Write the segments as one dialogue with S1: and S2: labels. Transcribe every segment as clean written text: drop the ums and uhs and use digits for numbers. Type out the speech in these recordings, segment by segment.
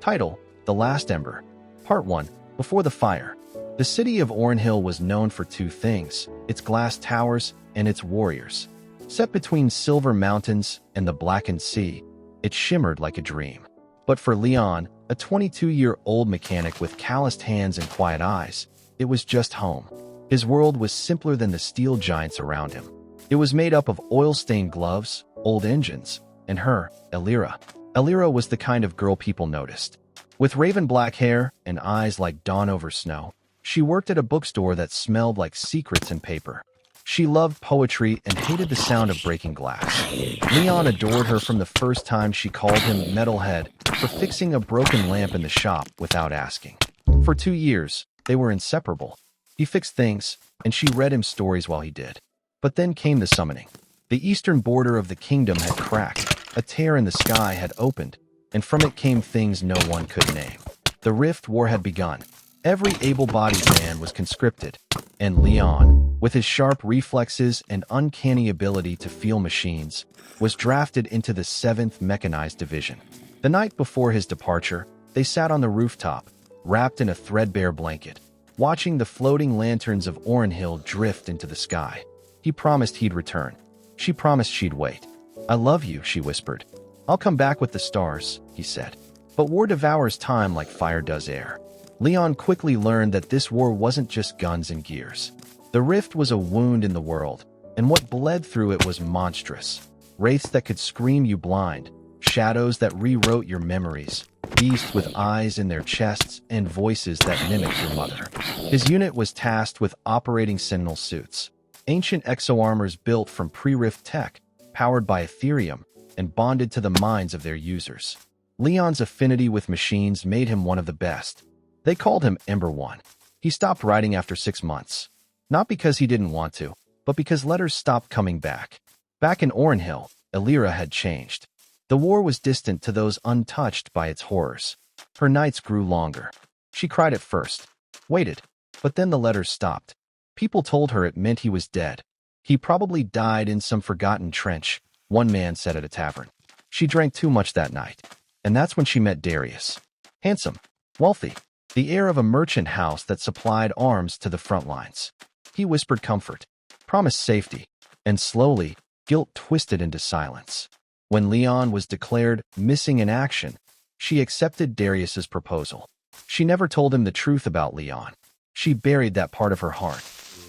S1: Title: The Last Ember. Part 1. Before the Fire. The city of Orenhill was known for two things: its glass towers and its warriors. Set between silver mountains and the blackened sea, it shimmered like a dream. But for Leon, a 22-year-old mechanic with calloused hands and quiet eyes, it was just home. His world was simpler than the steel giants around him. It was made up of oil-stained gloves, old engines, and her, Elira. Elira was the kind of girl people noticed. With raven black hair and eyes like dawn over snow, she worked at a bookstore that smelled like secrets and paper. She loved poetry and hated the sound of breaking glass. Leon adored her from the first time she called him Metalhead for fixing a broken lamp in the shop without asking. For 2 years, they were inseparable. He fixed things, and she read him stories while he did. But then came the summoning. The eastern border of the kingdom had cracked, a tear in the sky had opened, and from it came things no one could name. The Rift War had begun. Every able-bodied man was conscripted, and Leon, with his sharp reflexes and uncanny ability to feel machines, was drafted into the 7th Mechanized Division. The night before his departure, they sat on the rooftop, wrapped in a threadbare blanket, watching the floating lanterns of Orenhill drift into the sky. He promised he'd return. She promised she'd wait. "I love you," she whispered. "I'll come back with the stars," he said. But war devours time like fire does air. Leon quickly learned that this war wasn't just guns and gears. The rift was a wound in the world, and what bled through it was monstrous. Wraiths that could scream you blind, shadows that rewrote your memories, beasts with eyes in their chests and voices that mimicked your mother. His unit was tasked with operating Sentinel suits, ancient exo-armors built from pre-rift tech, powered by Ethereum, and bonded to the minds of their users. Leon's affinity with machines made him one of the best. They called him Ember 1. He stopped writing after 6 months. Not because he didn't want to, but because letters stopped coming back. Back in Orenhill, Elira had changed. The war was distant to those untouched by its horrors. Her nights grew longer. She cried at first, waited, but then the letters stopped. People told her it meant he was dead. "He probably died in some forgotten trench," one man said at a tavern. She drank too much that night, and that's when she met Darius. Handsome, wealthy, the heir of a merchant house that supplied arms to the front lines. He whispered comfort, promised safety, and slowly, guilt twisted into silence. When Leon was declared missing in action, she accepted Darius's proposal. She never told him the truth about Leon. She buried that part of her heart.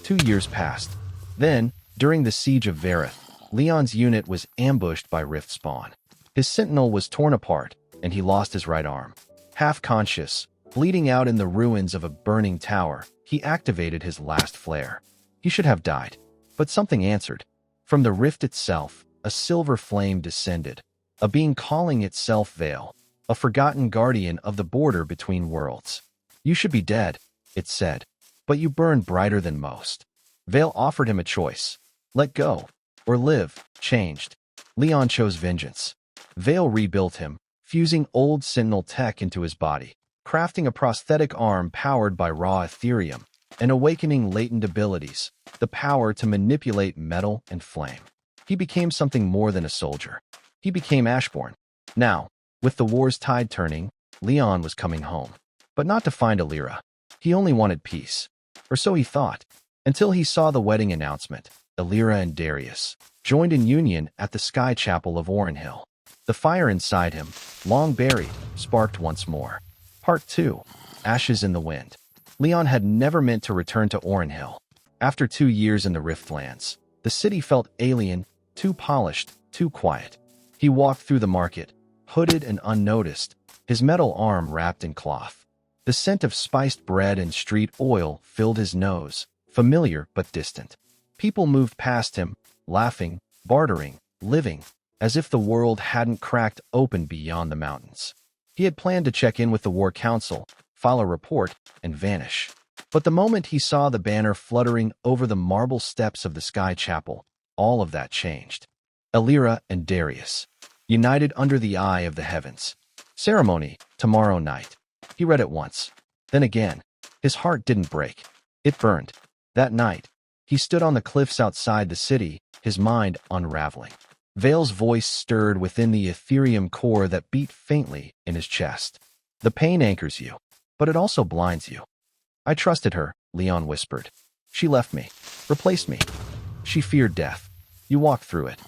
S1: 2 years passed. Then, during the siege of Vareth, Leon's unit was ambushed by Rift Spawn. His sentinel was torn apart, and he lost his right arm. Half-conscious, bleeding out in the ruins of a burning tower, he activated his last flare. He should have died, but something answered. From the rift itself, a silver flame descended, a being calling itself Vale, a forgotten guardian of the border between worlds. "You should be dead," it said, "but you burn brighter than most." Vale offered him a choice: let go, or live, changed. Leon chose vengeance. Vale rebuilt him, fusing old Sentinel tech into his body, crafting a prosthetic arm powered by raw Ethereum, and awakening latent abilities, the power to manipulate metal and flame. He became something more than a soldier. He became Ashborn. Now, with the war's tide turning, Leon was coming home. But not to find Elira. He only wanted peace. Or so he thought, until he saw the wedding announcement. Elira and Darius, joined in union at the Sky Chapel of Orenhill. The fire inside him, long buried, sparked once more. Part 2. Ashes in the Wind. Leon had never meant to return to Orenhill. After 2 years in the Riftlands, the city felt alien, too polished, too quiet. He walked through the market, hooded and unnoticed, his metal arm wrapped in cloth. The scent of spiced bread and street oil filled his nose, familiar but distant. People moved past him, laughing, bartering, living, as if the world hadn't cracked open beyond the mountains. He had planned to check in with the War Council, file a report, and vanish. But the moment he saw the banner fluttering over the marble steps of the Sky Chapel, all of that changed. Elira and Darius, united under the eye of the heavens. Ceremony, tomorrow night. He read it once. Then again. His heart didn't break. It burned. That night, he stood on the cliffs outside the city, his mind unraveling. Vale's voice stirred within the Ethereum core that beat faintly in his chest. The pain anchors you, but it also blinds you. I trusted her, Leon whispered. She left me, replaced me. She feared death. You walked through it.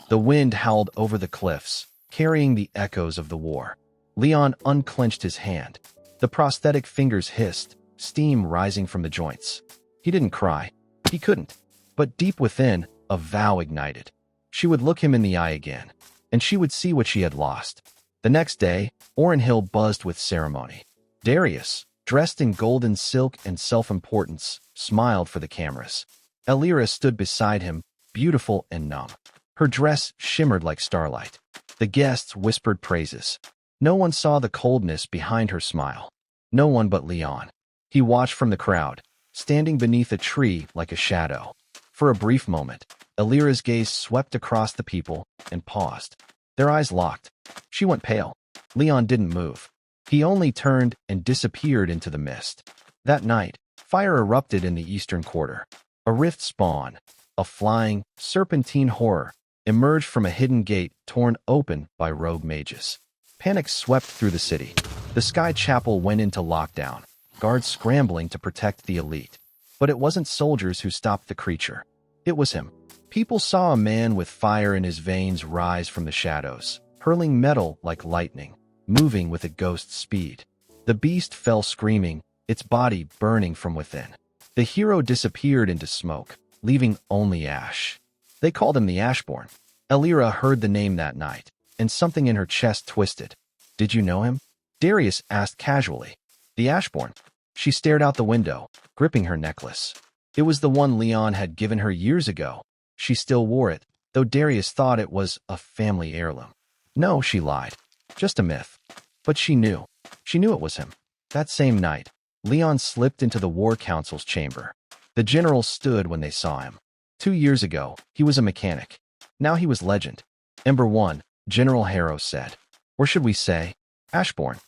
S1: The wind howled over the cliffs, carrying the echoes of the war. Leon unclenched his hand. The prosthetic fingers hissed, steam rising from the joints. He didn't cry. He couldn't. But deep within, a vow ignited. She would look him in the eye again, and she would see what she had lost. The next day, Oren buzzed with ceremony. Darius, dressed in golden silk and self-importance, smiled for the cameras. Elira stood beside him, beautiful and numb. Her dress shimmered like starlight. The guests whispered praises. No one saw the coldness behind her smile. No one but Leon. He watched from the crowd, standing beneath a tree like a shadow. For a brief moment, Elira's gaze swept across the people and paused. Their eyes locked. She went pale. Leon didn't move. He only turned and disappeared into the mist. That night, fire erupted in the eastern quarter. A rift spawned. A flying, serpentine horror emerged from a hidden gate torn open by rogue mages. Panic swept through the city. The Sky Chapel went into lockdown, guards scrambling to protect the elite. But it wasn't soldiers who stopped the creature. It was him. People saw a man with fire in his veins rise from the shadows, hurling metal like lightning, moving with a ghost's speed. The beast fell screaming, its body burning from within. The hero disappeared into smoke, leaving only ash. They called him the Ashborn. Elira heard the name that night, and something in her chest twisted. Did you know him? Darius asked casually. The Ashborn. She stared out the window, gripping her necklace. It was the one Leon had given her years ago. She still wore it, though Darius thought it was a family heirloom. No, she lied. Just a myth. But she knew. She knew it was him. That same night, Leon slipped into the War Council's chamber. The generals stood when they saw him. 2 years ago, he was a mechanic. Now he was legend. Ember 1, General Harrow said. Or should we say, Ashborn?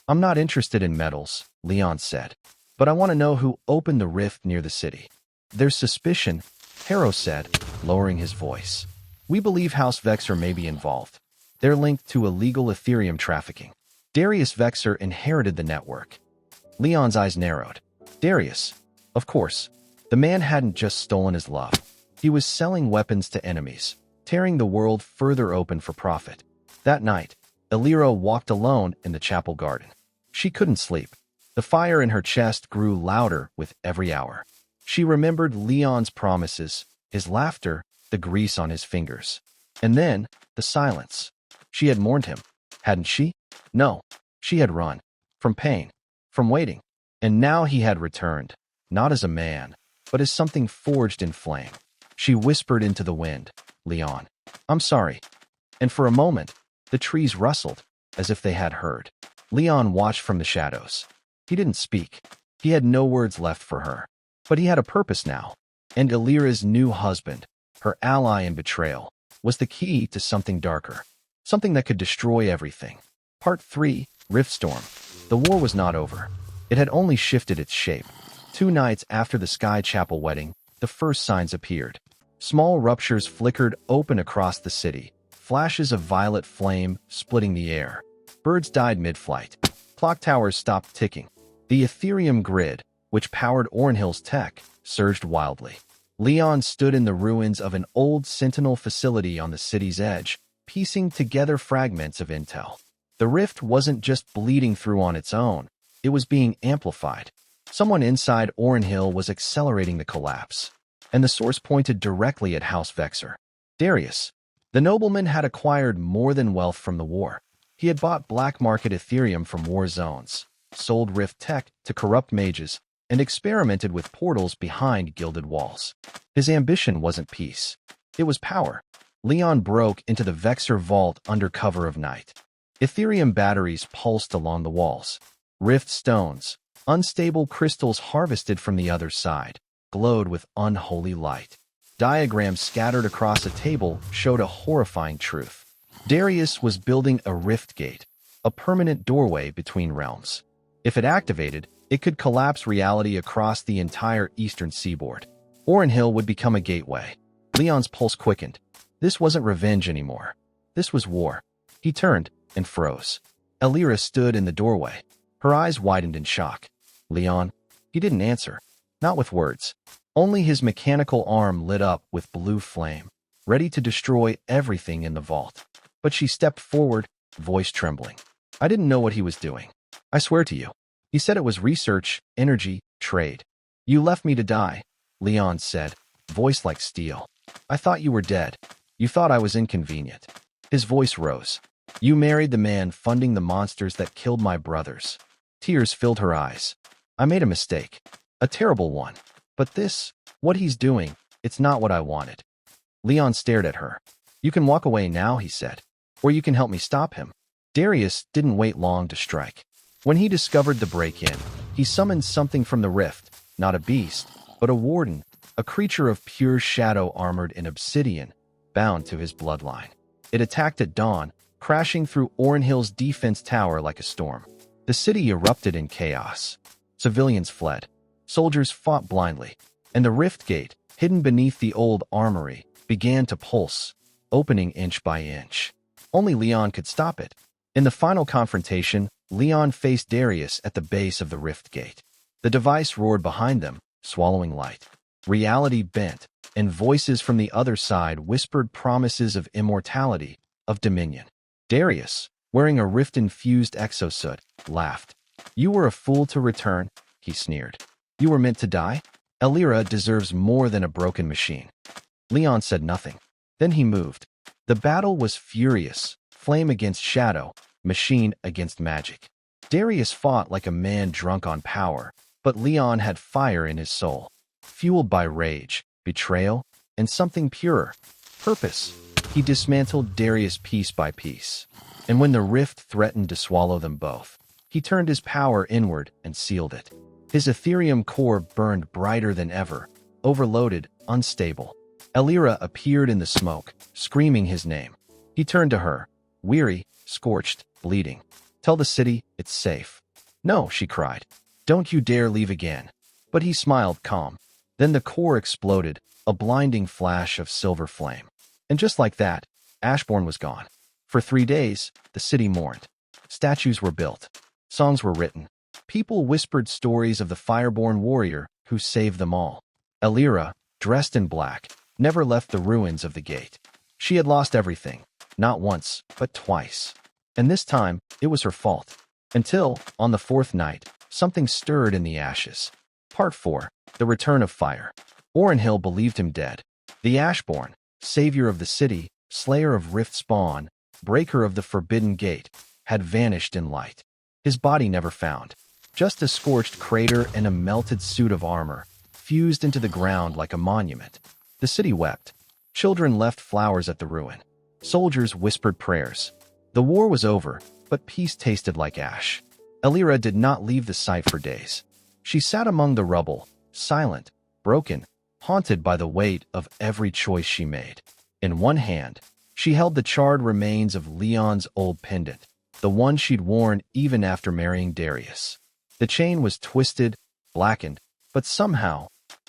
S1: I'm not interested in medals, Leon said. But I want to know who opened the rift near the city. There's suspicion, Harrow said, lowering his voice. We believe House Vexer may be involved. They're linked to illegal Ethereum trafficking. Darius Vexer inherited the network. Leon's eyes narrowed. Darius. Of course. The man hadn't just stolen his love. He was selling weapons to enemies, tearing the world further open for profit. That night, Elira walked alone in the chapel garden. She couldn't sleep. The fire in her chest grew louder with every hour. She remembered Leon's promises, his laughter, the grease on his fingers. And then, the silence. She had mourned him, hadn't she? No, she had run. From pain. From waiting. And now he had returned, not as a man, but as something forged in flame. She whispered into the wind, Leon, I'm sorry. And for a moment, the trees rustled, as if they had heard. Leon watched from the shadows. He didn't speak. He had no words left for her. But he had a purpose now. And Elira's new husband, her ally in betrayal, was the key to something darker. Something that could destroy everything. Part 3, Riftstorm. The war was not over. It had only shifted its shape. 2 nights after the Sky Chapel wedding, the first signs appeared. Small ruptures flickered open across the city, flashes of violet flame splitting the air. Birds died mid-flight. Clock towers stopped ticking. The Ethereum grid, which powered Orenhill's tech, surged wildly. Leon stood in the ruins of an old Sentinel facility on the city's edge, piecing together fragments of intel. The rift wasn't just bleeding through on its own. It was being amplified. Someone inside Orenhill was accelerating the collapse. And the source pointed directly at House Vexer. Darius. The nobleman had acquired more than wealth from the war. He had bought black market Ethereum from war zones, sold Rift tech to corrupt mages, and experimented with portals behind gilded walls. His ambition wasn't peace. It was power. Leon broke into the Vexer vault under cover of night. Ethereum batteries pulsed along the walls. Rift stones, unstable crystals harvested from the other side, glowed with unholy light. Diagrams scattered across a table showed a horrifying truth. Darius was building a rift gate, a permanent doorway between realms. If it activated, it could collapse reality across the entire eastern seaboard. Orenhill would become a gateway. Leon's pulse quickened. This wasn't revenge anymore. This was war. He turned and froze. Elira stood in the doorway. Her eyes widened in shock. Leon? He didn't answer. Not with words. Only his mechanical arm lit up with blue flame, ready to destroy everything in the vault. But she stepped forward, voice trembling. I didn't know what he was doing. I swear to you. He said it was research, energy, trade. You left me to die, Leon said, voice like steel. I thought you were dead. You thought I was inconvenient. His voice rose. You married the man funding the monsters that killed my brothers. Tears filled her eyes. I made a mistake. A terrible one. But this, what he's doing, it's not what I wanted. Leon stared at her. You can walk away now, he said. Or you can help me stop him. Darius didn't wait long to strike. When he discovered the break-in, he summoned something from the rift, not a beast, but a warden, a creature of pure shadow armored in obsidian, bound to his bloodline. It attacked at dawn, crashing through Orenhill's defense tower like a storm. The city erupted in chaos. Civilians fled. Soldiers fought blindly. And the rift gate, hidden beneath the old armory, began to pulse, opening inch by inch. Only Leon could stop it. In the final confrontation, Leon faced Darius at the base of the rift gate. The device roared behind them, swallowing light. Reality bent, and voices from the other side whispered promises of immortality, of dominion. Darius, wearing a rift-infused exosuit, laughed. You were a fool to return, he sneered. You were meant to die? Elira deserves more than a broken machine. Leon said nothing. Then he moved. The battle was furious, flame against shadow, machine against magic. Darius fought like a man drunk on power, but Leon had fire in his soul, fueled by rage, betrayal, and something purer, purpose. He dismantled Darius piece by piece, and when the rift threatened to swallow them both, he turned his power inward and sealed it. His Ethereum core burned brighter than ever, overloaded, unstable. Elira appeared in the smoke, screaming his name. He turned to her, weary, scorched, bleeding. Tell the city it's safe. No, she cried. Don't you dare leave again. But he smiled calm. Then the core exploded, a blinding flash of silver flame. And just like that, Ashbourne was gone. For 3 days, the city mourned. Statues were built. Songs were written. People whispered stories of the fireborn warrior who saved them all. Elira, dressed in black, never left the ruins of the gate. She had lost everything, not once, but twice. And this time, it was her fault. Until, on the 4th night, something stirred in the ashes. Part 4. The Return of Fire. Orenhill believed him dead. The Ashbourne, savior of the city, slayer of rift spawn, breaker of the forbidden gate, had vanished in light. His body never found. Just a scorched crater and a melted suit of armor, fused into the ground like a monument. The city wept. Children left flowers at the ruin. Soldiers whispered prayers. The war was over, but peace tasted like ash. Elira did not leave the site for days. She sat among the rubble, silent, broken, haunted by the weight of every choice she made. In one hand, she held the charred remains of Leon's old pendant, the one she'd worn even after marrying Darius. The chain was twisted, blackened, but somehow,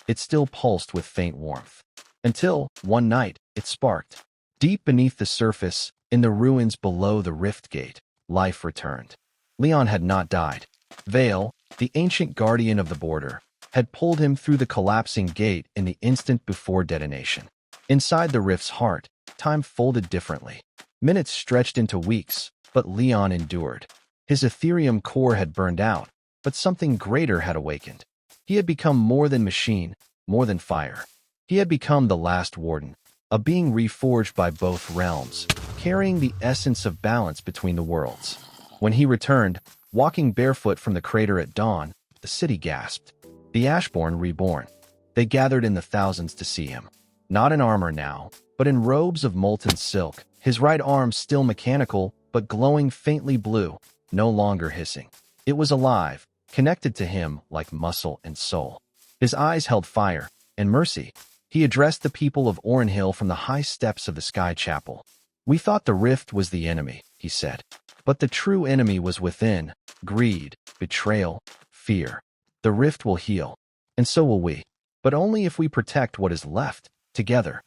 S1: it still pulsed with faint warmth. Until, one night, it sparked. Deep beneath the surface, in the ruins below the rift gate, life returned. Leon had not died. Vale, the ancient guardian of the border, had pulled him through the collapsing gate in the instant before detonation. Inside the rift's heart, time folded differently. Minutes stretched into weeks, but Leon endured. His Ethereum core had burned out, but something greater had awakened. He had become more than machine, more than fire. He had become the last warden, a being reforged by both realms, carrying the essence of balance between the worlds. When he returned, walking barefoot from the crater at dawn, the city gasped. The Ashbourne reborn. They gathered in the thousands to see him. Not in armor now, but in robes of molten silk, his right arm still mechanical, but glowing faintly blue, no longer hissing. It was alive, connected to him like muscle and soul. His eyes held fire and mercy. He addressed the people of Orenhill from the high steps of the Sky Chapel. We thought the rift was the enemy, he said. But the true enemy was within, greed, betrayal, fear. The rift will heal, and so will we. But only if we protect what is left, together.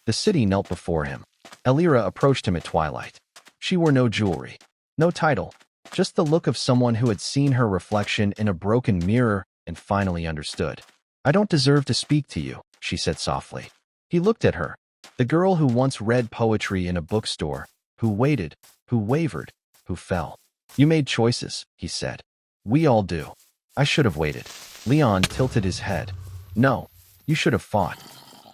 S1: The city knelt before him. Elira approached him at twilight. She wore no jewelry, no title, Just the look of someone who had seen her reflection in a broken mirror and finally understood. "I don't deserve to speak to you," she said softly. He looked at her, the girl who once read poetry in a bookstore, who waited, who wavered, who fell. "You made choices," he said. "We all do." "I should have waited." Leon tilted his head. "No, you should have fought."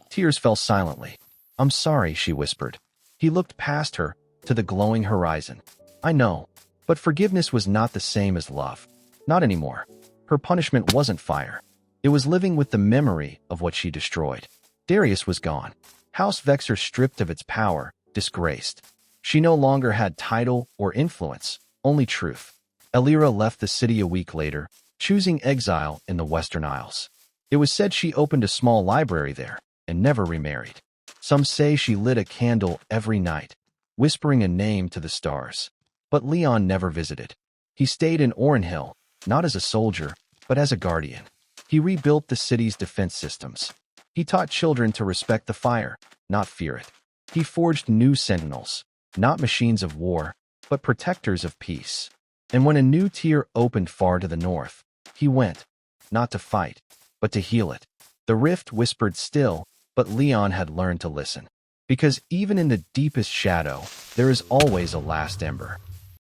S1: Tears fell silently. "I'm sorry," she whispered. He looked past her, to the glowing horizon. "I know, but forgiveness was not the same as love. Not anymore." Her punishment wasn't fire. It was living with the memory of what she destroyed. Darius was gone. House Vexer stripped of its power, disgraced. She no longer had title or influence, only truth. Elira left the city a week later, choosing exile in the Western Isles. It was said she opened a small library there and never remarried. Some say she lit a candle every night, whispering a name to the stars. But Leon never visited. He stayed in Orenhill, not as a soldier, but as a guardian. He rebuilt the city's defense systems. He taught children to respect the fire, not fear it. He forged new sentinels, not machines of war, but protectors of peace. And when a new tier opened far to the north, he went, not to fight, but to heal it. The rift whispered still, but Leon had learned to listen. Because even in the deepest shadow, there is always a last ember.